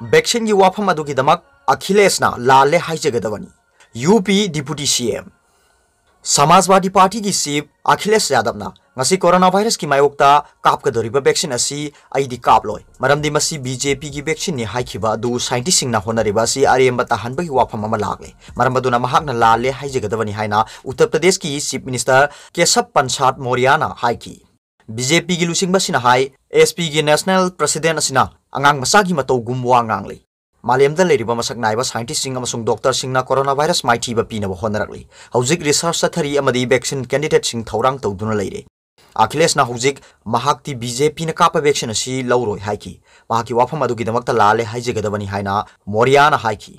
vaccine की वाफम अदुगिदमक अखिलेशना लाले हाइजगदबनी UP deputy CM Samajwadi party की चीफ अखिलेश यादवना ngasi कोरोना वायरस की मायोक्ता कापकदोरिबा वैक्सीन असी आइदी कापलोय मरमदी मसी बीजेपी की वैक्सीन नि हाइखिबा दु साइंटिस्ट सिंगना होनरिबा सी आरेम ताहनबगी वाफम अमा लागले मरमदुना महाकना लाले हाइजगदबनी हाइना उत्तर प्रदेश की chief minister Keshav Prasad मौर्यना हाइकी BJP की लुसिंगबसिना हाइ एसपी की नेशनल प्रेसिडेंट असिना अंगांग मसा की मतौ गुमवा ngangle मालेमदा लेरिबा मसक नाइबा साइंटिस्ट सिंग अमसुंग डॉक्टर सिंगना कोरोना वायरस माइथीबा पीनबा होनरकली हौजिक रिसर्च सथरी अमदी वैक्सीन कैंडिडेट सिंग थौरांग तौदुना लेरे अखिलेश ना हौजिक महाक्ति बीजेपी ना कापा वैक्सीन असी लौरोय हाइकी महाकी वाफम अदुगिदमक्ता लाले हाइजगदबनी हाइना मौर्यना हाइकी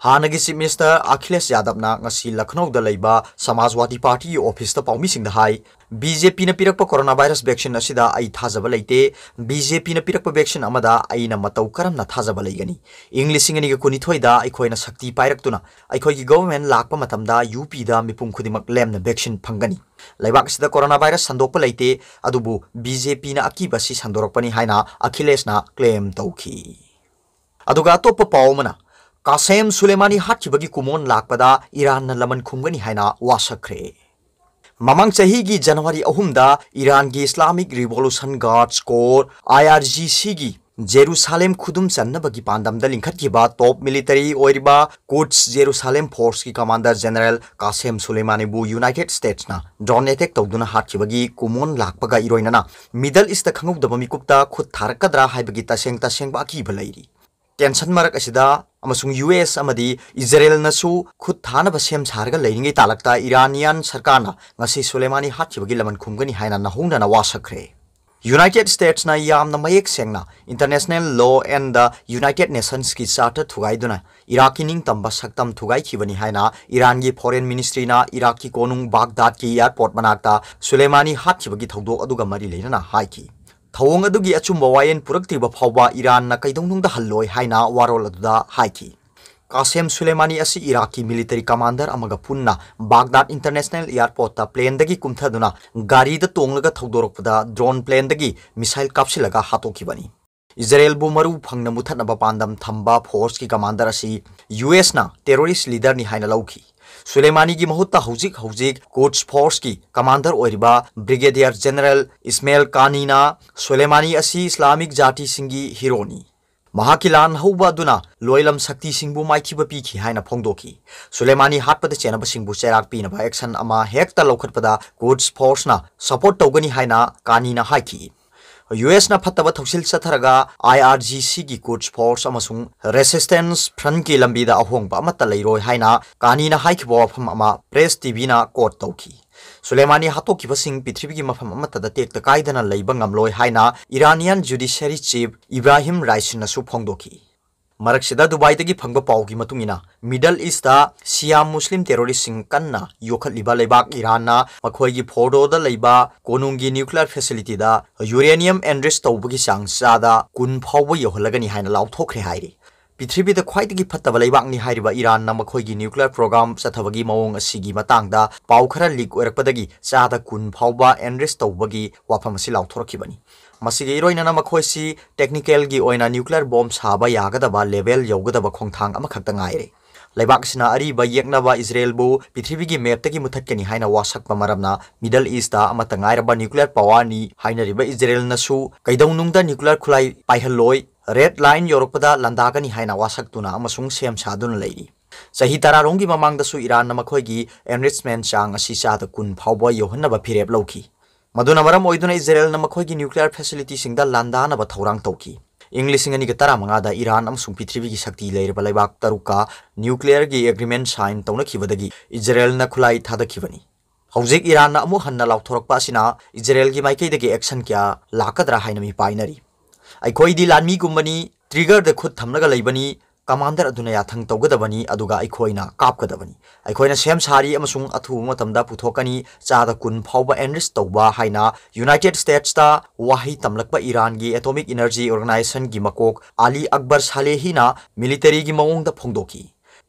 हानगी चीफ मिनिस्टर अखिलेश यादव ना ngasi लखनऊ दा लेबा समाजवादी पार्टी की ऑफिस ता पाउमी सिंग दा हाई बीजेपी ना पिरक कोरोना वायरस वैक्सीन असिदा आई थाजबा लेते बीजेपी ना पिरक वैक्सीन अमदा आई ना मतौ करम ना थाजबा लेगनी इंग्लिश सिंगनी के कुनिथोय दा अखोयना शक्ति पाइरक्तुना अखोय की गवर्नमेंट लाकपा मतमदा यूपी दा मिपुम खुदिमक लेमना वैक्सीन फंगनी लेबाक सिदा कोरोना वायरस संदोकपा लेते अदुबु बीजेपी ना अकीबसी संदोरकपनी हाइना अखिलेश ना क्लेम तौखी अदुगा अतोप पावमना कासेम सुलेमानी हाथीबगी कुमोन लाकपदा ईरान लमन खुमगनी हाइना वासखरे ममंग चही की जनवरी अहुमदा ईरान की Islamic revolution guards corps IRGC की जेरूसलेम खुदुम चन्नबगी पांदमदा लिंखतकिबा टॉप मिलिटरी ओइरिबा कुड्स जेरूसलेम फोर्स की कमांडर जनरल कासेम सुलेमानी बु यूनाइटेड स्टेट्स ना ड्रोन अटैक तौदुना हाथीबगी कुमोन लाकपगा इरोइनना मिडल ईस्ट खंगुदबा मिकुप्ता खुद थारकदरा हाइबगी तसेंग अकीब लैरी टेंशन मरक असिदा अमसुंग यूएस अमदी इजराइल नसु खुद थानब सेम सारगा लेरिंगे तालकता इरानियन सरकारना ngasi सुलेमानी हाथीबगी लमन खुमगनी हाइना नहुंगना वासखरे यूनाइटेड स्टेट्स ना यामना मयेक सेंगना international law and the United Nations की चार्टर थुगाइदुना इराकी निंग तंबा सक्तम थुगाइखिबनी हाइना ईरान की फॉरेन मिनिस्ट्री ना इराक की कोनुंग बागदाद की एयरपोर्ट मनाक्ता सुलेमानी हाथीबगी थौदोक अदुगा मरी लेना हाइकी थौंग अदुगी अचुंबा वायन पुरक्तिबा फावबा ईरान ना कैदौनुंगदा हल्लोय हाइना वारोल अदुदा हाइकी कासेम सुलेमानी असी इराकी मिलिटरी कमांडर अमगा पुन्ना बागदाद इंटरनेशनल एयरपोर्ट ता प्लेन दगी कुमथदुना गाड़ी दा तोंगलगा थौदोरकपदा ड्रोन प्लेन दगी मिसाइल कापसिलगा हातोखिबनी इजराइल बु मरु फंगना मुथनबा पांदम थंबा फोर्स की कमांडर असी यूएस ना टेररिस्ट लीडर नि हाइना लौखी सुलेमानी की महुत्ता हौजिक कुड्स फोर्स की कमांडर ओरिबा ब्रिगेडियर जनरल इस्माइल कानीना सुलेमानी असी इस्लामिक जाति सिंगी हिरोनी महाकिलान हौबा दुना लोयलम शक्ति सिंबु माइथिबा पीखी हाइना फोंदोखी सुलेमानी हाटपदा चेनब सिंबु चेराक पीनबा एक्शन अमा हेक्ता लौखटपदा कुड्स फोर्स ना सपोर्ट तौगनी हाइना कानीना हाइखी यूएस ना फत्तबा थौसिल चथरगा IRGC की कुड्स फोर्स अमसुंग रेसिस्टेंस फ्रंट की लंबीदा अहोंगबा अमत्ता लैरोय हाइना कानीना हाइखिबा वफम अमा प्रेस टीवी ना कोट तौखी सुलेमानी हातोखिबसिंग पृथ्वी की मफम अमत्तदा टेक्ता कायदना लैबा ngamloi हाइना इरानियन जुडिशियरी चीफ इब्राहिम राइसिनसु फोंदोखी मरक्सिदा दुबई तगी फंगबा पाउगी मतुंगिना middle east Shia Muslim terrorist कन्ना योखलिबा लेबाक ईरानना मखोयगी फोर्डोदा लेबा कोनुंगी न्यूक्लियर फैसिलिटी दा यूरेनियम एनरिच तौबगी चांग चादा 10 फावबा योहलगनी हाइना लाउथोखरे हाइरे पृथ्वीदा ख्वाइदगी फत्तबा लेबाकनी हाइरिबा ईरानना मखोयगी न्यूक्लियर प्रोग्राम चथबगी मवोंग असिगी मतंगदा पाउ खरा लीक ओरकपदगी चादा 10 फावबा एनरिच तौबगी वाफम असि लाउथोरखिबनी मसिगे इरोइनना मखोयसी टेक्निकल की ओइना न्यूक्लियर बॉम्ब साबा यागदबा लेवल यौगदबा खोंथांग अमखक्ता ngaire लेबाकसिना अरीबा येकनबा इजराइल बु पृथ्वी की मैप तकी मुथक्कनी हाइना वासकपा मरमना मिडल ईस्ट अमता ngairaba न्यूक्लियर पावर नि हाइनरिबा इजराइल नसु कैदौनुंगदा न्यूक्लियर खुलाई पाइहल्लोय रेड लाइन योरकपदा लंदागनी हाइना वासकतुना अमसुंग सेम सादुना लेरी सही तरारोंगी ममांगदसु ईरान मखोयगी एनरिचमेंट चांग असि चादा 10 फावबा योहन्नबा फिरेब लौखी मदुना मरम ओइदुना इजराइल न मखोयगी न्यूक्लियर फैसिलिटी सिंगदा लांदानबा थौरांग तौकी इंग्लिश सिंगनी के तरा मंगादा ईरान अमसुंग पृथ्वी की शक्ति लेरबा लेबाक तरुका न्यूक्लियर की एग्रीमेंट साइन तौनखिबदगी इजराइल न खुलाई थादखिबनी हौजिक ईरान न अमु हन्ना लाउथोरकपा सिना इजराइल की माइकैदगी एक्शन क्या लाकदरा हाइनमी पाइनरी अखोइदी लानमी गुम्बनी ट्रिगर द खुद थमलगा लेबनी कमांडर अदुना याथंग तौगदबनी अदुगा अखोइना कापगदबनी अखोइना सेम सारी अमसुंग अथु मतमदा पुथोकनी चादा 10 फावबा एनरिच तौबा हाइना यूनाइटेड स्टेट्स ता वाही तमलकपा ईरान की एटॉमिक एनर्जी ऑर्गेनाइजेशन की मकोक अली अकबर सालेहीना मिलिटरी की मवोंगदा फोंदोकी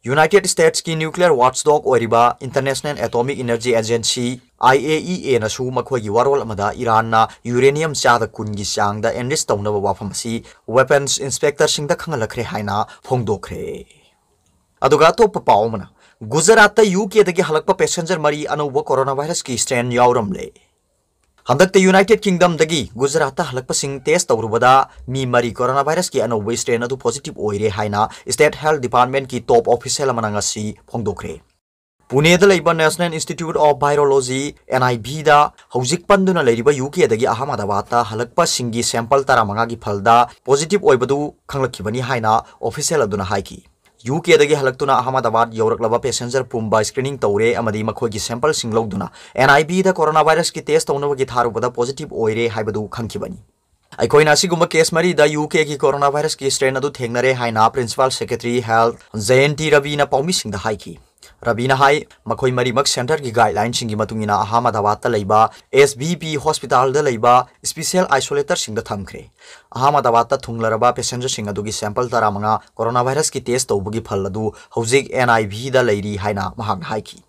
यूनाइटेड स्टेट्स की न्यूक्लियर वॉचडॉग ओरिबा international atomic energy agency IAEA na su makhoi warol amada Iran na uranium chada kungi changda enlist tawnaba wafam asi weapons inspector singda khangalakre haina phongdokre aduga top paumana Gujarat UK dagi halakpa passenger mari anova coronavirus ki strain yauramle Handak United Kingdom dagi Gujarat halakpa sing test tawrubada mi mari coronavirus ki anova strain adu positive oire haina State Health Department ki top official manangasi phongdokre Pune da laiba National Institute of Virology NIV da hauzik panduna laiba UK dagi Ahmedabad ta halakpa singi sample taramanga gi phalda positive oibadu khanglakibani haina official aduna haiki UK dagi halaktuna Ahmedabad yoraklaba passenger pumba screening tawre amadi makhoi gi sample singlogduna NIV da coronavirus ki test tawnaba gi tharubada positive oire haibadu khangkibani Aikoina asiguma case mari da UK ki coronavirus ki strain adu thengnare haina Principal Secretary Health JNT Rabina Paumi singda haiki Rabina hai makhoi mari mak center ki guideline singi matungina Ahmedabad ta leiba SBP hospital da leiba special isolator singda thamkhre Ahmedabad ta thunglaraba passenger sing adu gi sample taramanga coronavirus ki test tawbugi phal adu hojik NIV da leiri haina mahak haiki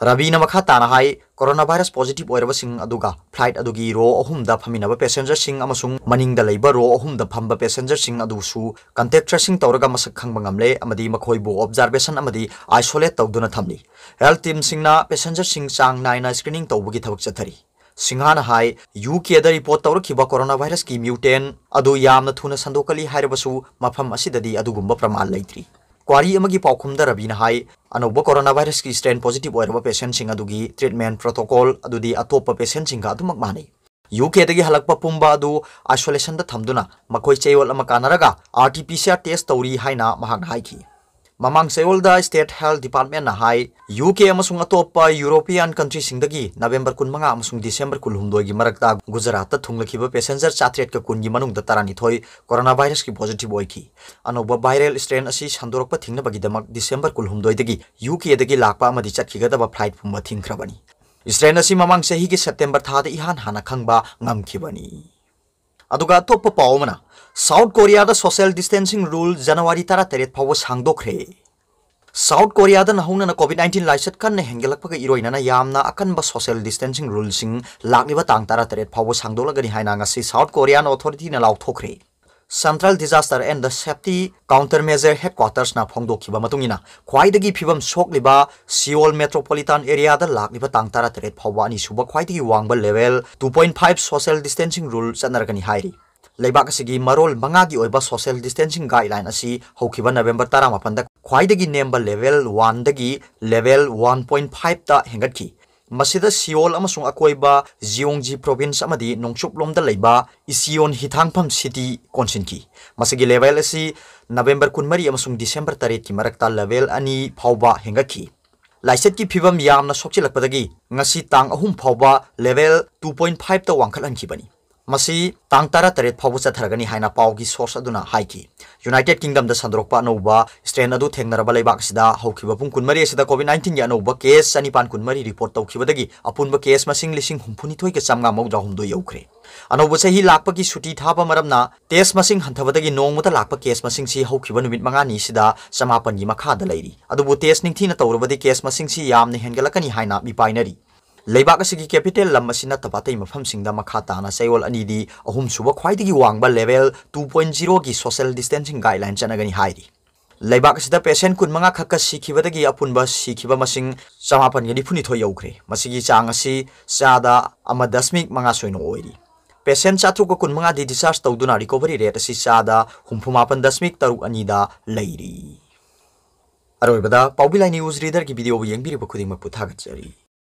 Rabina makha tana hai coronavirus positive oiraba sing aduga flight adugi ro ahum da phaminaba passenger sing amasung maning da leiba ro ahum da phamba passenger sing adu su contact tracing tawraga masak khangba ngamle amadi makhoi bu observation amadi isolate tawduna thamli health team singna passenger sing chang naina screening tawbugi thabak chathari Singhana hai UK da report tawrakiba coronavirus ki mutant adu yamna thuna sandokali hairebasu mafam asidadi adugumba praman leitri Kwari amagi paukhumda Rabina hai anoba coronavirus ki strain positive oiraba patient sing adugi treatment protocol adudi atopa patient sing ga adumak mani UK dagi halakpa pumba adu isolation da thamduna makhoi cheyol ama kanaraga RT-PCR test tawri haina mahak haiki Mamang Seoul da State Health Department na hai UK amasung atopa European country singdagi November 15 amasung December 12 gi marakta Gujarat ta thunglakiba passenger chatret ka kun gi manung da tarani thoi coronavirus ki positive oiki anoba viral strain asi sandorokpa thingna bagi damak December 12 dagi UK dagi lakpa amadi chatkiga da flight pumba thingkhrabani strain asi mamang sehi gi September tha da ihan hana khangba ngamkhibani aduga topa pawmana South Korea da social distancing rule January 13 phawa sangdokre South Korea da nahuna na COVID-19 laisat kan hengelakpa iroina na yamna akanba social distancing rule sing lakliba tang 13 phawa sangdolagani haina ngasi South Korean authority na lauthokre Central Disaster and the Safety Countermeasure Headquarters na phongdokhiba matungina khwaidagi phibam sokliba Seoul Metropolitan Area da lakliba tang 13 phawa ani suba khwaidagi wangba level 2.5 social distancing rule chanaragani hairi Leibak asigi marol mangagi oiba social distancing guideline asi haukiba November 18 da khwaidagi nemba level 1 dagi level 1.5 ta hengatki masida Seoul amasung akoiba Gyeonggi province amadi nongchuplomda leiba Iseon Hithangpham city konsinki masigi level asi November 13 amasung December 3 ki marakta level ani phauba hengatki laisat ki phibam yamna sokchilakpadagi ngasi tang ahum phauba level 2.5 ta wangkhalanki bani Masi tang 13 phawu chatharagani haina paugi source aduna haiki United Kingdom da sandrokpa nova strain adu thengnaraba leibak sida haukiba pung kunmari sida COVID-19 ya nova case sanipan kunmari report tawkhibadagi apunba case masing lising humphuni thoi ke chamnga mawja humdo yaukre anobu sahi lakpa ki suti thaba maramna test masing hanthabadagi nongmuta lakpa case masing si haukiba numit mangani sida samapan gi makha da leiri adubu test ningthina tawrubadi case masing si yamne hengalakani haina mipainari Leibak asigi capital lam asina tapatai mafam singda makhata na Seoul anidi ahum suba khwaidagi wangba level 2.0 gi social distancing guideline chanagani hairi Leibak asida patient kun manga khakka sikhibadagi apunba sikhiba masing samapan gi phuni thoi yaukre masigi chang asi sada ama dasmik manga soino oiri patient chatru ko kun manga di discharge tawduna recovery rate asi sada humpumapan dasmik taru anida leiri Aroibada Paubilai News Reader ki video yengbiri bakuding maputhagat jari